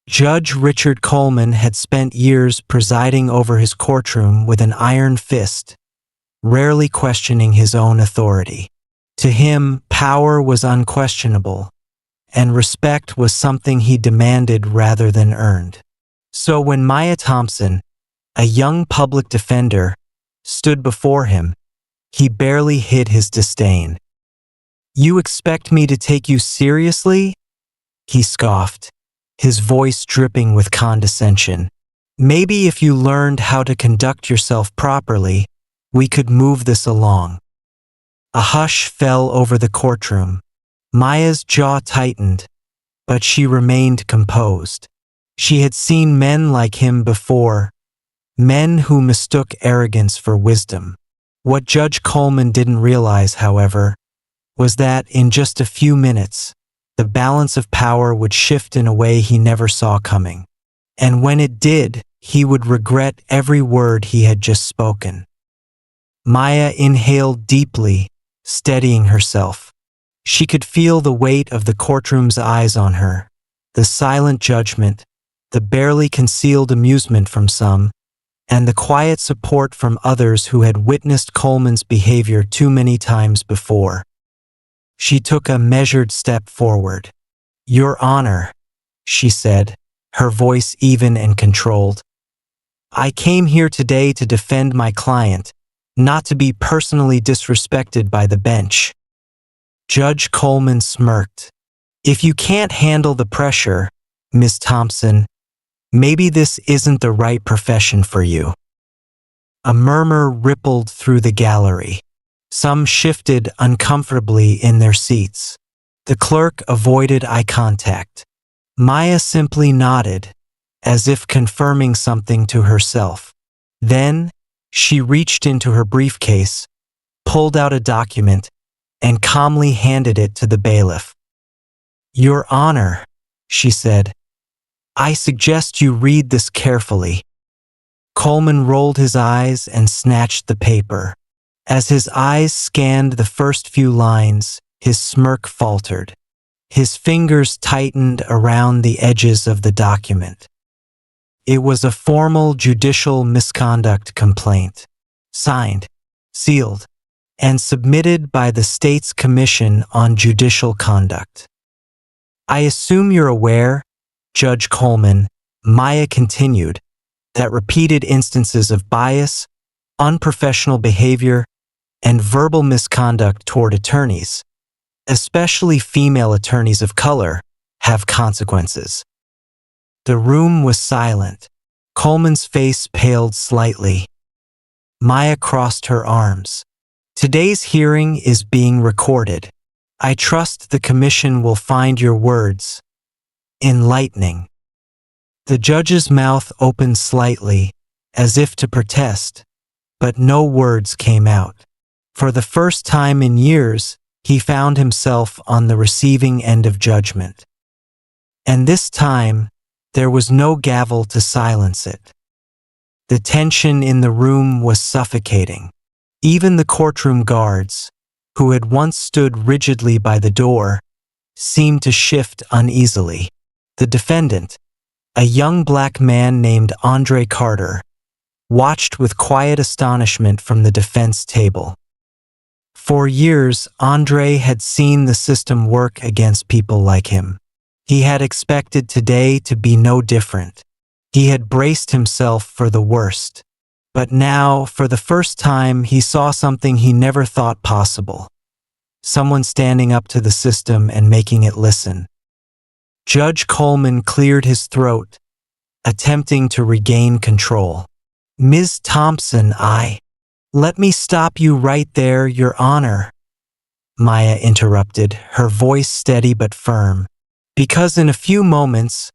Judge Richard Coleman had spent years presiding over his courtroom with an iron fist, rarely questioning his own authority. To him, power was unquestionable, and respect was something he demanded rather than earned. So when Maya Thompson, a young public defender, stood before him, he barely hid his disdain. "You expect me to take you seriously?" he scoffed, his voice dripping with condescension. "Maybe if you learned how to conduct yourself properly, we could move this along." A hush fell over the courtroom. Maya's jaw tightened, but she remained composed. She had seen men like him before, men who mistook arrogance for wisdom. What Judge Coleman didn't realize, however, was that in just a few minutes, the balance of power would shift in a way he never saw coming. And when it did, he would regret every word he had just spoken. Maya inhaled deeply, steadying herself. She could feel the weight of the courtroom's eyes on her, the silent judgment, the barely concealed amusement from some, and the quiet support from others who had witnessed Coleman's behavior too many times before. She took a measured step forward. "Your Honor," she said, her voice even and controlled. "I came here today to defend my client, not to be personally disrespected by the bench." Judge Coleman smirked. "If you can't handle the pressure, Ms. Thompson, maybe this isn't the right profession for you." A murmur rippled through the gallery. Some shifted uncomfortably in their seats. The clerk avoided eye contact. Maya simply nodded, as if confirming something to herself. Then, she reached into her briefcase, pulled out a document, and calmly handed it to the bailiff. "Your Honor," she said, "I suggest you read this carefully." Coleman rolled his eyes and snatched the paper. As his eyes scanned the first few lines, his smirk faltered. His fingers tightened around the edges of the document. It was a formal judicial misconduct complaint, signed, sealed, and submitted by the state's Commission on Judicial Conduct. "I assume you're aware, Judge Coleman," Maya continued, "that repeated instances of bias, unprofessional behavior, and verbal misconduct toward attorneys, especially female attorneys of color, have consequences." The room was silent. Coleman's face paled slightly. Maya crossed her arms. "Today's hearing is being recorded. I trust the Commission will find your words enlightening." The judge's mouth opened slightly, as if to protest, but no words came out. For the first time in years, he found himself on the receiving end of judgment. And this time, there was no gavel to silence it. The tension in the room was suffocating. Even the courtroom guards, who had once stood rigidly by the door, seemed to shift uneasily. The defendant, a young black man named Andre Carter, watched with quiet astonishment from the defense table. For years, Andre had seen the system work against people like him. He had expected today to be no different. He had braced himself for the worst. But now, for the first time, he saw something he never thought possible. Someone standing up to the system and making it listen. Judge Coleman cleared his throat, attempting to regain control. "Ms. Thompson, Let me stop you right there, Your Honor," Maya interrupted, her voice steady but firm. "Because in a few moments,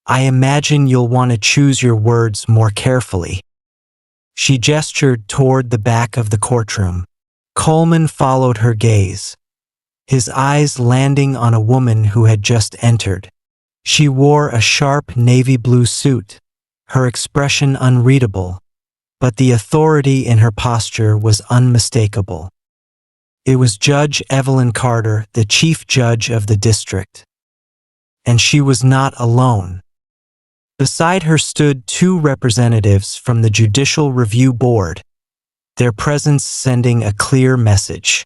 I imagine you'll want to choose your words more carefully." She gestured toward the back of the courtroom. Coleman followed her gaze, his eyes landing on a woman who had just entered. She wore a sharp navy blue suit, her expression unreadable, but the authority in her posture was unmistakable. It was Judge Evelyn Carter, the chief judge of the district. And she was not alone. Beside her stood two representatives from the Judicial Review Board, their presence sending a clear message.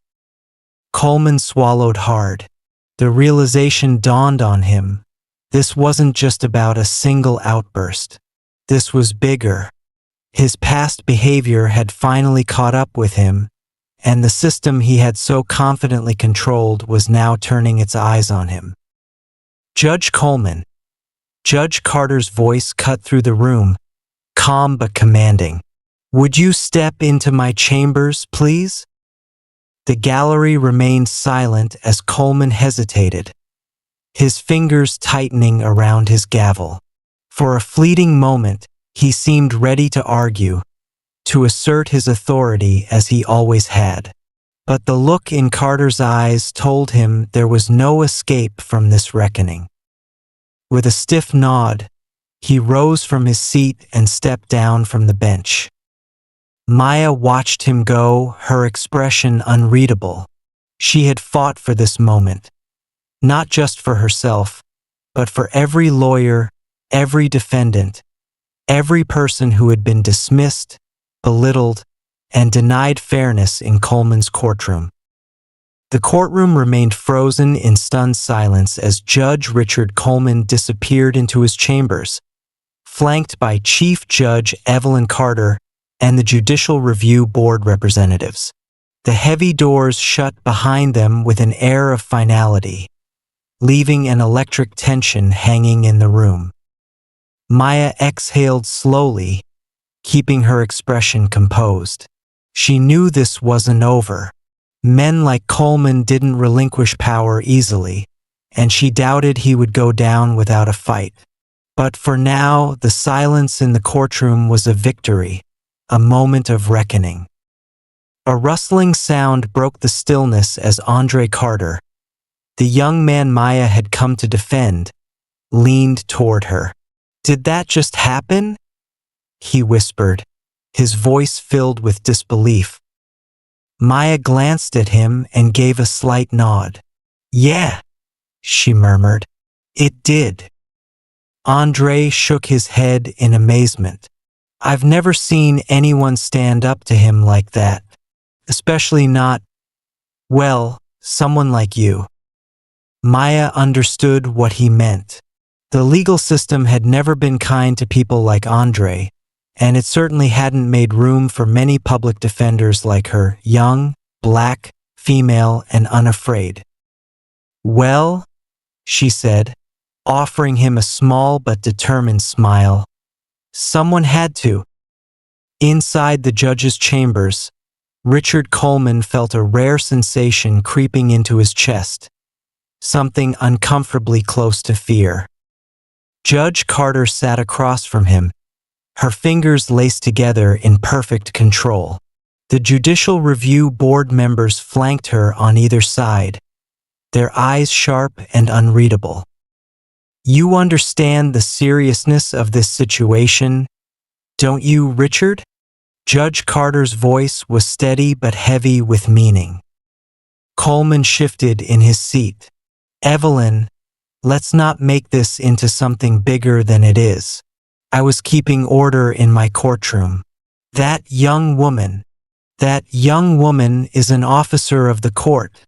Coleman swallowed hard. The realization dawned on him. This wasn't just about a single outburst. This was bigger. His past behavior had finally caught up with him, and the system he had so confidently controlled was now turning its eyes on him. Judge Coleman. Judge Carter's voice cut through the room, calm but commanding. Would you step into my chambers, please? The gallery remained silent as Coleman hesitated, his fingers tightening around his gavel. For a fleeting moment, he seemed ready to argue, to assert his authority as he always had. But the look in Carter's eyes told him there was no escape from this reckoning. With a stiff nod, he rose from his seat and stepped down from the bench. Maya watched him go, her expression unreadable. She had fought for this moment, not just for herself, but for every lawyer, every defendant, every person who had been dismissed, belittled, and denied fairness in Coleman's courtroom. The courtroom remained frozen in stunned silence as Judge Richard Coleman disappeared into his chambers, flanked by Chief Judge Evelyn Carter and the Judicial Review Board representatives. The heavy doors shut behind them with an air of finality, leaving an electric tension hanging in the room. Maya exhaled slowly, keeping her expression composed. She knew this wasn't over. Men like Coleman didn't relinquish power easily, and she doubted he would go down without a fight. But for now, the silence in the courtroom was a victory, a moment of reckoning. A rustling sound broke the stillness as Andre Carter, the young man Maya had come to defend, leaned toward her. "Did that just happen?" he whispered, his voice filled with disbelief. Maya glanced at him and gave a slight nod. "Yeah," she murmured. "It did." Andre shook his head in amazement. "I've never seen anyone stand up to him like that, especially not, well, someone like you." Maya understood what he meant. The legal system had never been kind to people like Andre, and it certainly hadn't made room for many public defenders like her, young, black, female, and unafraid. "Well," she said, offering him a small but determined smile, "someone had to." Inside the judge's chambers, Richard Coleman felt a rare sensation creeping into his chest, something uncomfortably close to fear. Judge Carter sat across from him, her fingers laced together in perfect control. The Judicial Review Board members flanked her on either side, their eyes sharp and unreadable. "You understand the seriousness of this situation, don't you, Richard?" Judge Carter's voice was steady but heavy with meaning. Coleman shifted in his seat. "Evelyn, let's not make this into something bigger than it is. I was keeping order in my courtroom. That young woman is an officer of the court,"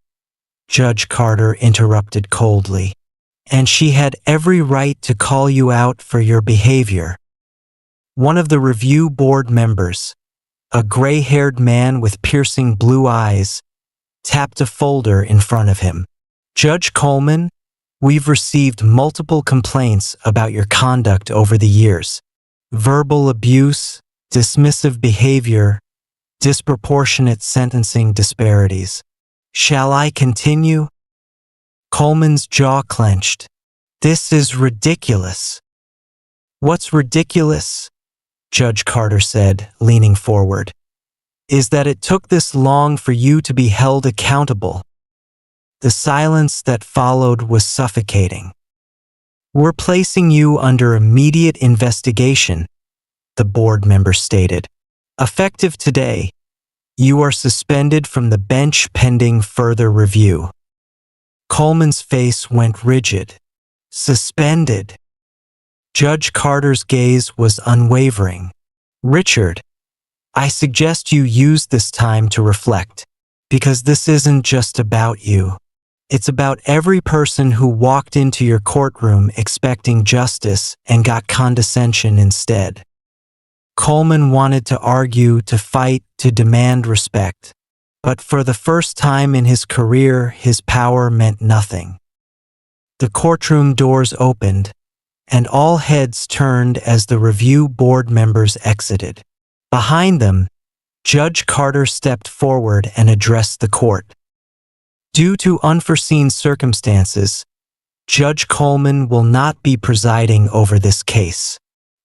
Judge Carter interrupted coldly, "and she had every right to call you out for your behavior." One of the review board members, a gray-haired man with piercing blue eyes, tapped a folder in front of him. "Judge Coleman, we've received multiple complaints about your conduct over the years. Verbal abuse, dismissive behavior, disproportionate sentencing disparities. Shall I continue?" Coleman's jaw clenched. "This is ridiculous." "What's ridiculous?" Judge Carter said, leaning forward, "is that it took this long for you to be held accountable." The silence that followed was suffocating. "We're placing you under immediate investigation," the board member stated. "Effective today, you are suspended from the bench pending further review." Coleman's face went rigid. "Suspended?" Judge Carter's gaze was unwavering. "Richard, I suggest you use this time to reflect, because this isn't just about you. It's about every person who walked into your courtroom expecting justice and got condescension instead." Coleman wanted to argue, to fight, to demand respect. But for the first time in his career, his power meant nothing. The courtroom doors opened, and all heads turned as the review board members exited. Behind them, Judge Carter stepped forward and addressed the court. "Due to unforeseen circumstances, Judge Coleman will not be presiding over this case.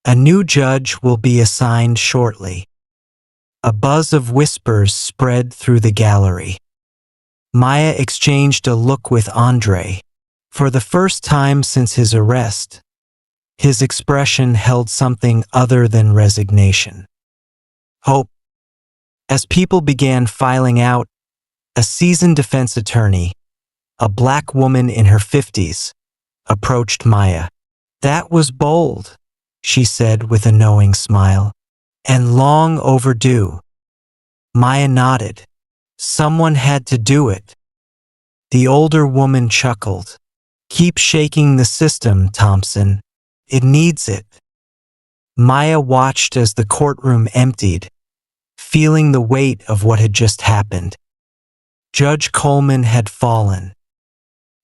A new judge will be assigned shortly." A buzz of whispers spread through the gallery. Maya exchanged a look with Andre. For the first time since his arrest, his expression held something other than resignation. Hope. As people began filing out, a seasoned defense attorney, a black woman in her 50s, approached Maya. "That was bold," she said with a knowing smile, "and long overdue." Maya nodded. "Someone had to do it." The older woman chuckled. "Keep shaking the system, Thompson. It needs it." Maya watched as the courtroom emptied, feeling the weight of what had just happened. Judge Coleman had fallen.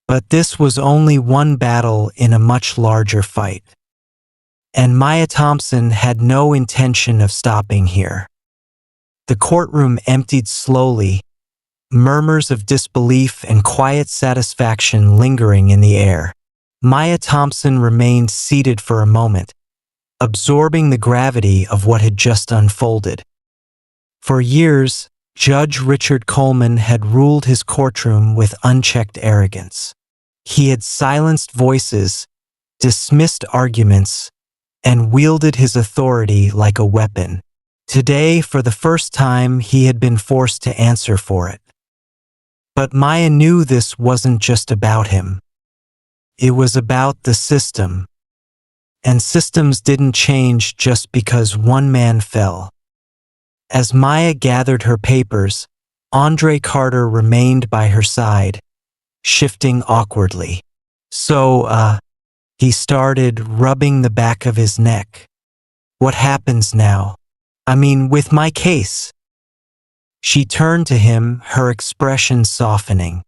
But this was only one battle in a much larger fight. And Maya Thompson had no intention of stopping here. The courtroom emptied slowly, murmurs of disbelief and quiet satisfaction lingering in the air. Maya Thompson remained seated for a moment, absorbing the gravity of what had just unfolded. For years, Judge Richard Coleman had ruled his courtroom with unchecked arrogance. He had silenced voices, dismissed arguments, and wielded his authority like a weapon. Today, for the first time, he had been forced to answer for it. But Maya knew this wasn't just about him. It was about the system. And systems didn't change just because one man fell. As Maya gathered her papers, Andre Carter remained by her side, shifting awkwardly. "So, he started, rubbing the back of his neck. "What happens now? I mean, with my case?" She turned to him, her expression softening.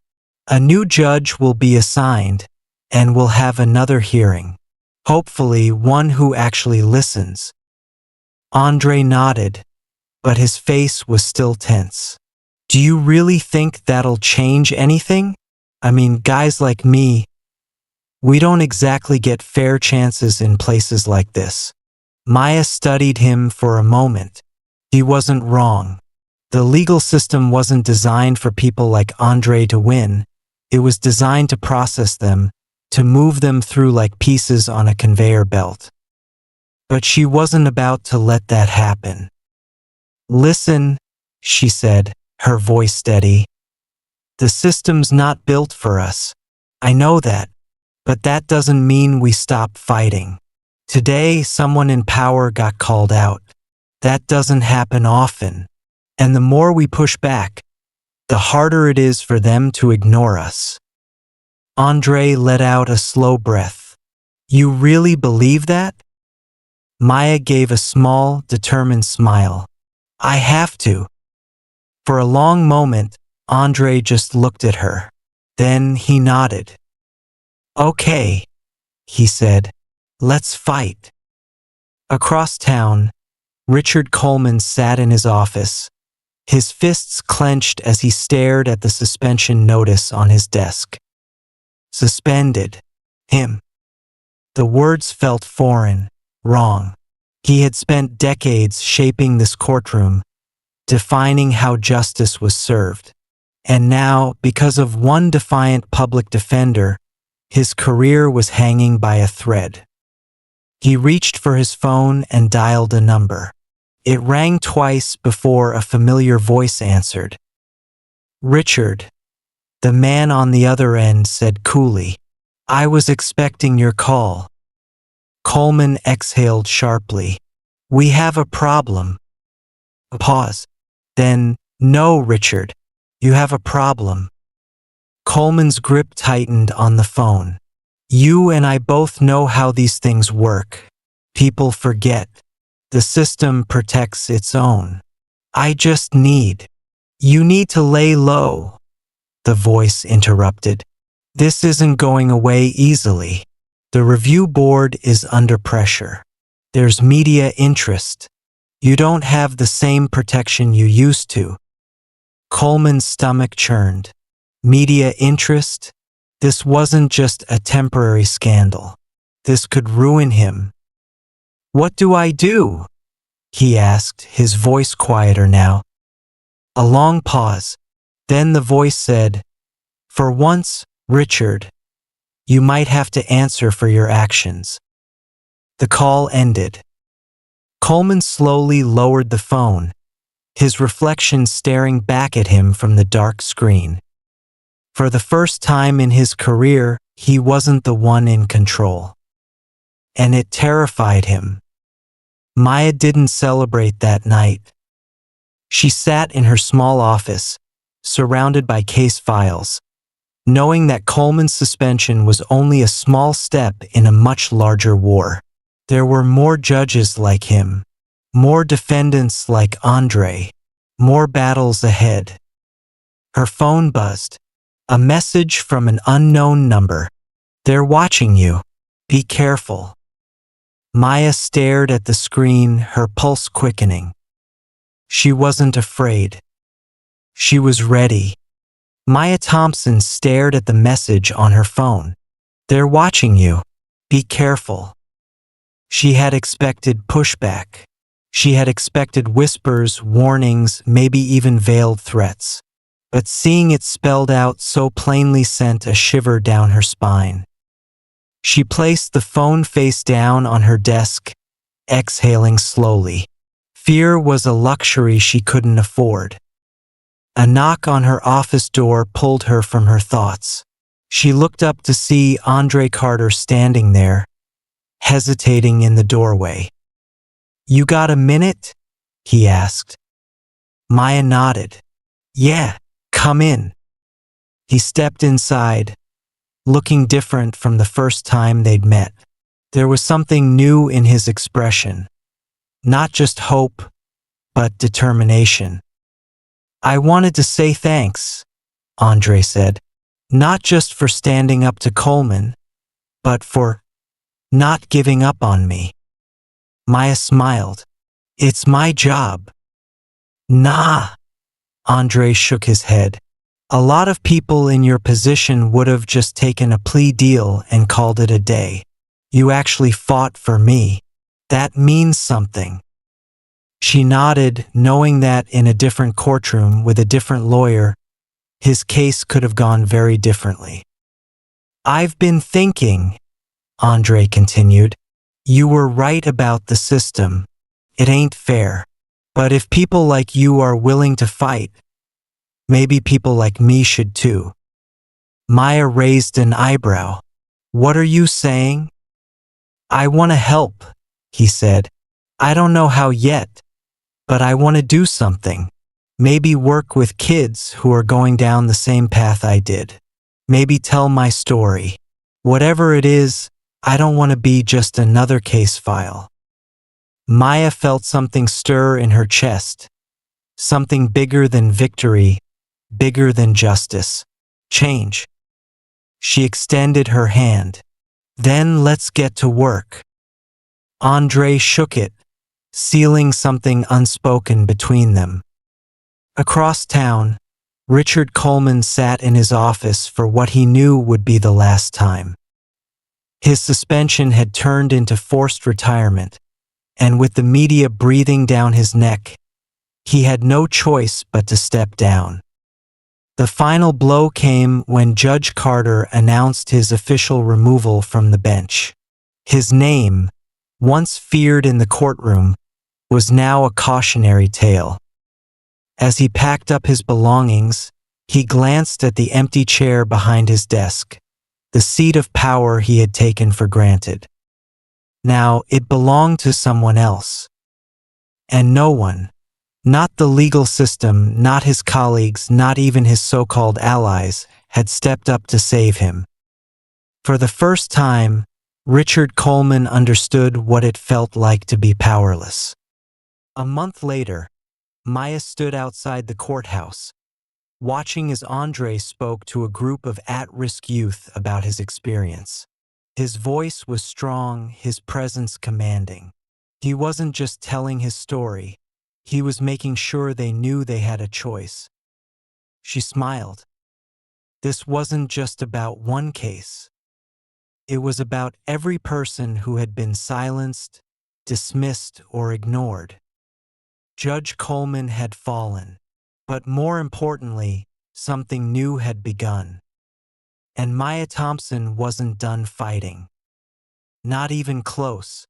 "A new judge will be assigned, and we'll have another hearing. Hopefully one who actually listens." Andre nodded, but his face was still tense. "Do you really think that'll change anything? I mean, guys like me, we don't exactly get fair chances in places like this." Maya studied him for a moment. He wasn't wrong. The legal system wasn't designed for people like Andre to win. It was designed to process them, to move them through like pieces on a conveyor belt. But she wasn't about to let that happen. "Listen," she said, her voice steady. "The system's not built for us. I know that. But that doesn't mean we stop fighting. Today, someone in power got called out. That doesn't happen often. And the more we push back, the harder it is for them to ignore us." Andre let out a slow breath. "You really believe that?" Maya gave a small, determined smile. "I have to." For a long moment, Andre just looked at her. Then he nodded. "Okay," he said, "let's fight." Across town, Richard Coleman sat in his office, his fists clenched as he stared at the suspension notice on his desk. Suspended. Him. The words felt foreign, wrong. He had spent decades shaping this courtroom, defining how justice was served. And now, because of one defiant public defender, his career was hanging by a thread. He reached for his phone and dialed a number. It rang twice before a familiar voice answered. "Richard," the man on the other end said coolly. "I was expecting your call." Coleman exhaled sharply. We have a problem. A pause. Then, no, Richard. You have a problem. Coleman's grip tightened on the phone. You and I both know how these things work. People forget. The system protects its own. I just need. You need to lay low. The voice interrupted. This isn't going away easily. The review board is under pressure. There's media interest. You don't have the same protection you used to. Coleman's stomach churned. Media interest? This wasn't just a temporary scandal. This could ruin him. What do I do? He asked, his voice quieter now. A long pause. Then the voice said, For once, Richard, you might have to answer for your actions. The call ended. Coleman slowly lowered the phone, his reflection staring back at him from the dark screen. For the first time in his career, he wasn't the one in control. And it terrified him. Maya didn't celebrate that night. She sat in her small office, surrounded by case files, knowing that Coleman's suspension was only a small step in a much larger war. There were more judges like him, more defendants like Andre, more battles ahead. Her phone buzzed. A message from an unknown number. They're watching you. Be careful. Maya stared at the screen, her pulse quickening. She wasn't afraid. She was ready. Maya Thompson stared at the message on her phone. They're watching you. Be careful. She had expected pushback. She had expected whispers, warnings, maybe even veiled threats. But seeing it spelled out so plainly sent a shiver down her spine. She placed the phone face down on her desk, exhaling slowly. Fear was a luxury she couldn't afford. A knock on her office door pulled her from her thoughts. She looked up to see Andre Carter standing there, hesitating in the doorway. You got a minute? He asked. Maya nodded. Yeah. Come in. He stepped inside, looking different from the first time they'd met. There was something new in his expression. Not just hope, but determination. I wanted to say thanks, Andre said. Not just for standing up to Coleman, but for not giving up on me. Maya smiled. It's my job. Nah. Andre shook his head. A lot of people in your position would have just taken a plea deal and called it a day. You actually fought for me. That means something. She nodded, knowing that in a different courtroom with a different lawyer, his case could have gone very differently. I've been thinking, Andre continued. You were right about the system. It ain't fair. But if people like you are willing to fight, maybe people like me should too. Maya raised an eyebrow. What are you saying? I want to help, he said. I don't know how yet, but I want to do something. Maybe work with kids who are going down the same path I did. Maybe tell my story. Whatever it is, I don't want to be just another case file. Maya felt something stir in her chest. Something bigger than victory, bigger than justice. Change. She extended her hand. Then let's get to work. Andre shook it, sealing something unspoken between them. Across town, Richard Coleman sat in his office for what he knew would be the last time. His suspension had turned into forced retirement, and with the media breathing down his neck, he had no choice but to step down. The final blow came when Judge Carter announced his official removal from the bench. His name, once feared in the courtroom, was now a cautionary tale. As he packed up his belongings, he glanced at the empty chair behind his desk, the seat of power he had taken for granted. Now it belonged to someone else. And no one, not the legal system, not his colleagues, not even his so-called allies, had stepped up to save him. For the first time, Richard Coleman understood what it felt like to be powerless. A month later, Maya stood outside the courthouse, watching as Andre spoke to a group of at-risk youth about his experience. His voice was strong, his presence commanding. He wasn't just telling his story, he was making sure they knew they had a choice. She smiled. This wasn't just about one case. It was about every person who had been silenced, dismissed, or ignored. Judge Coleman had fallen, but more importantly, something new had begun. And Maya Thompson wasn't done fighting. Not even close.